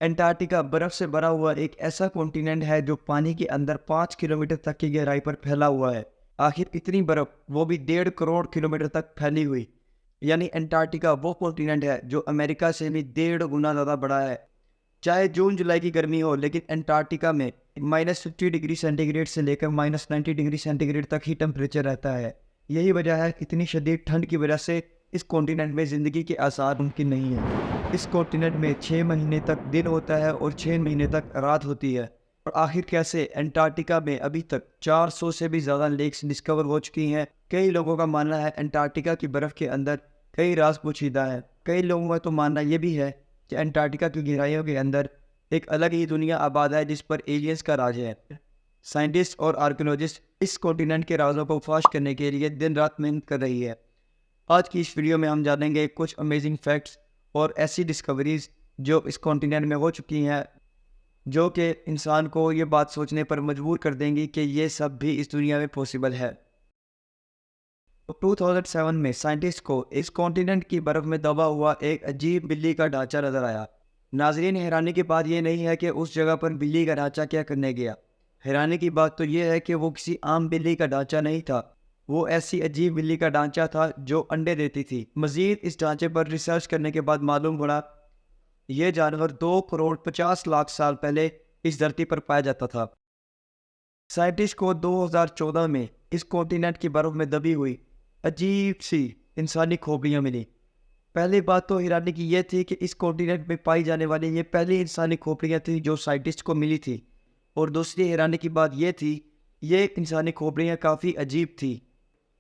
Antarctica बर्फ से भरा हुआ एक ऐसा कॉन्टिनेंट है जो पानी के अंदर 5 किलोमीटर तक की गहराई पर फैला हुआ है। आखिर इतनी बर्फ, वो भी 1.5 करोड़ किलोमीटर तक फैली हुई। यानी अंटार्कटिका वो कॉन्टिनेंट है जो अमेरिका से भी 1.5 गुना ज़्यादा बड़ा है। चाहे जून जुलाई की गर्मी हो, लेकिन अंटार्कटिका में -50 डिग्री सेंटीग्रेड से लेकर -90 डिग्री सेंटीग्रेड तक ही टेम्परेचर रहता है। यही वजह है इतनी शदीद ठंड की वजह से इस कॉन्टिनेंट में ज़िंदगी के आसार मुमकिन नहीं है। इस कॉन्टिनेंट में 6 महीने तक दिन होता है और 6 महीने तक रात होती है। और आखिर कैसे अंटार्कटिका में अभी तक 400 से भी ज़्यादा लेक्स डिस्कवर हो चुकी हैं। कई लोगों का मानना है अंटार्कटिका की बर्फ़ के अंदर कई राज पोशीदा है। कई लोगों का तो मानना ये भी है कि अंटार्कटिका की गहराइयों के अंदर एक अलग ही दुनिया आबाद है जिस पर एलियंस का राज है। साइंटिस्ट और आर्कियोलॉजिस्ट इस कॉन्टिनेंट के राजों को फाश करने के लिए दिन रात मेहनत कर रही है। आज की इस वीडियो में हम जानेंगे कुछ अमेजिंग फैक्ट्स और ऐसी डिस्कवरीज जो इस कॉन्टिनेंट में हो चुकी हैं, जो कि इंसान को ये बात सोचने पर मजबूर कर देंगी कि ये सब भी इस दुनिया में पॉसिबल है। 2007 में साइंटिस्ट को इस कॉन्टिनेंट की बर्फ में दबा हुआ एक अजीब बिल्ली का ढांचा नजर आया। नाजरीन, हैरानी की बात यह नहीं है कि उस जगह पर बिल्ली का ढांचा क्या करने गया। हैरानी की बात तो यह है कि वो किसी आम बिल्ली का ढांचा नहीं था। वो ऐसी अजीब बिल्ली का ढांचा था जो अंडे देती थी। मजीद इस ढांचे पर रिसर्च करने के बाद मालूम पड़ा यह जानवर 2 करोड़ 50 लाख साल पहले इस धरती पर पाया जाता था। साइंटिस्ट को 2014 में इस कॉन्टिनेंट की बर्फ में दबी हुई अजीब सी इंसानी खोपड़ियाँ मिली। पहली बात तो हैरानी की यह थी कि इस कॉन्टिनेंट में पाई जाने वाली ये पहली इंसानी खोपड़ियाँ थी जो साइंटिस्ट को मिली थी। और दूसरी हैरानी की बात यह थी, ये इंसानी खोपड़ियाँ काफ़ी अजीब थी।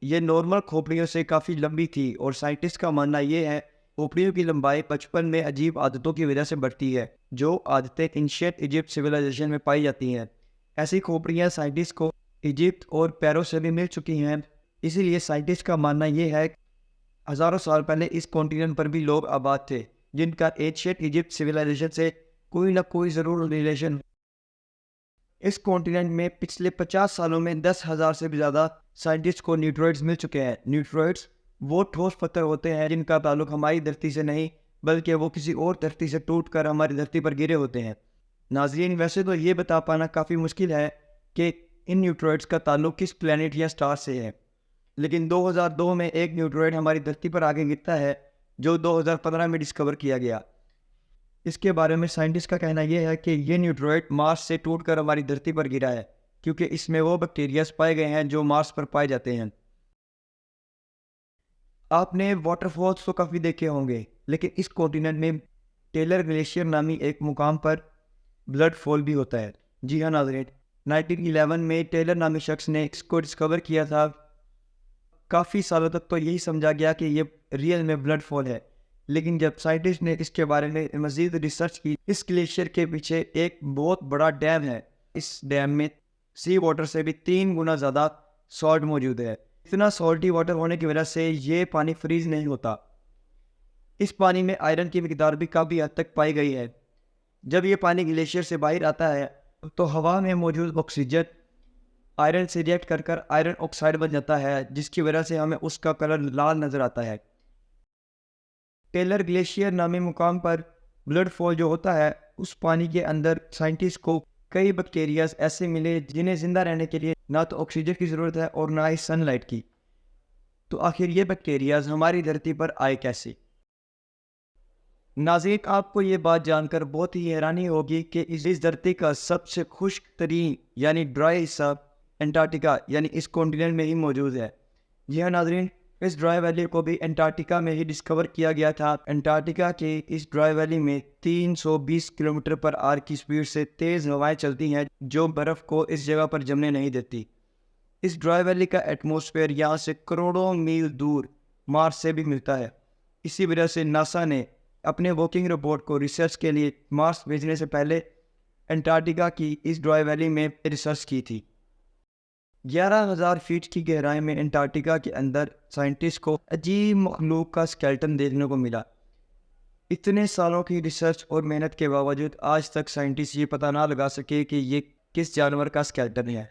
ये नॉर्मल खोपड़ियों से काफ़ी लंबी थी और साइंटिस्ट का मानना यह है खोपड़ियों की लंबाई बचपन में अजीब आदतों की वजह से बढ़ती है, जो आदतें एंशिएंट इजिप्ट सिविलाइजेशन में पाई जाती हैं। ऐसी खोपड़ियाँ साइंटिस्ट को इजिप्ट और पेरो से भी मिल चुकी हैं। इसीलिए साइंटिस्ट का मानना यह है हज़ारों साल पहले इस कॉन्टिनेंट पर भी लोग आबाद थे जिनका एंशिएंट इजिप्ट सिविलाइजेशन से कोई ना कोई ज़रूर रिलेशन। इस कॉन्टिनेंट में पिछले 50 सालों में 10,000 से भी ज़्यादा साइंटिस्ट को न्यूट्रॉइड्स मिल चुके हैं। न्यूट्रॉइड्स वो ठोस पत्थर होते हैं जिनका ताल्लुक हमारी धरती से नहीं, बल्कि वो किसी और धरती से टूट कर हमारी धरती पर गिरे होते हैं। नाज़रीन, वैसे तो ये बता पाना काफ़ी मुश्किल है कि इन न्यूट्रॉइड्स का ताल्लुक किस प्लैनेट या स्टार से है, लेकिन 2002 में एक न्यूट्रॉइड हमारी धरती पर आगे गिरता है जो 2015 में डिस्कवर किया गया। इसके बारे में साइंटिस्ट का कहना यह है कि ये न्यूट्रॉइड मार्स से टूटकर हमारी धरती पर गिरा है, क्योंकि इसमें वो बैक्टीरियाज पाए गए हैं जो मार्स पर पाए जाते हैं। आपने वाटरफॉल्स तो काफ़ी देखे होंगे, लेकिन इस कॉन्टिनेंट में टेलर ग्लेशियर नामी एक मुकाम पर ब्लड फॉल भी होता है। जी हाँ नाज़रीन, 1911 में टेलर नामी शख्स ने इसको डिस्कवर किया था। काफ़ी सालों तक तो यही समझा गया कि ये रियल में ब्लड फॉल है, लेकिन जब साइंटिस्ट ने इसके बारे में मज़ीद रिसर्च की, इस ग्लेशियर के पीछे एक बहुत बड़ा डैम है। इस डैम में सी वाटर से भी 3 गुना ज़्यादा सॉल्ट मौजूद है। इतना सॉल्टी वाटर होने की वजह से ये पानी फ्रीज नहीं होता। इस पानी में आयरन की मिकदार भी काफ़ी हद तक पाई गई है। जब ये पानी ग्लेशियर से बाहर आता है तो हवा में मौजूद ऑक्सीजन आयरन से रिएक्ट कर कर आयरन ऑक्साइड बन जाता है, जिसकी वजह से हमें उसका कलर लाल नज़र आता है। टेलर ग्लेशियर नामी मुकाम पर ब्लड फॉल जो होता है, उस पानी के अंदर साइंटिस्ट को कई बैक्टीरियाज ऐसे मिले जिन्हें जिंदा रहने के लिए ना तो ऑक्सीजन की ज़रूरत है और ना ही सनलाइट की। तो आखिर ये बैक्टीरियाज हमारी धरती पर आए कैसे? नाज़रीन, आपको ये बात जानकर बहुत ही हैरानी होगी कि इस धरती का सबसे खुश्क तरीन यानी ड्राई हिस्सा अंटार्कटिका यानी इस कॉन्टिनेंट में ही मौजूद है। जी हाँ नाज़रीन, इस ड्राई वैली को भी अंटार्कटिका में ही डिस्कवर किया गया था। अंटार्कटिका के इस ड्राई वैली में 320 किलोमीटर पर आवर की स्पीड से तेज़ हवाएं चलती हैं जो बर्फ़ को इस जगह पर जमने नहीं देती। इस ड्राई वैली का एटमॉस्फेयर यहाँ से करोड़ों मील दूर मार्स से भी मिलता है। इसी वजह से नासा ने अपने वर्किंग रिपोर्ट को रिसर्च के लिए मार्स भेजने से पहले अंटार्कटिका की इस ड्राई वैली में रिसर्च की थी। 11,000 फीट की गहराई में अंटार्कटिका के अंदर साइंटिस्ट को अजीब मखलूक का स्केलेटन देखने को मिला। इतने सालों की रिसर्च और मेहनत के बावजूद आज तक साइंटिस्ट ये पता ना लगा सके कि ये किस जानवर का स्केलेटन है।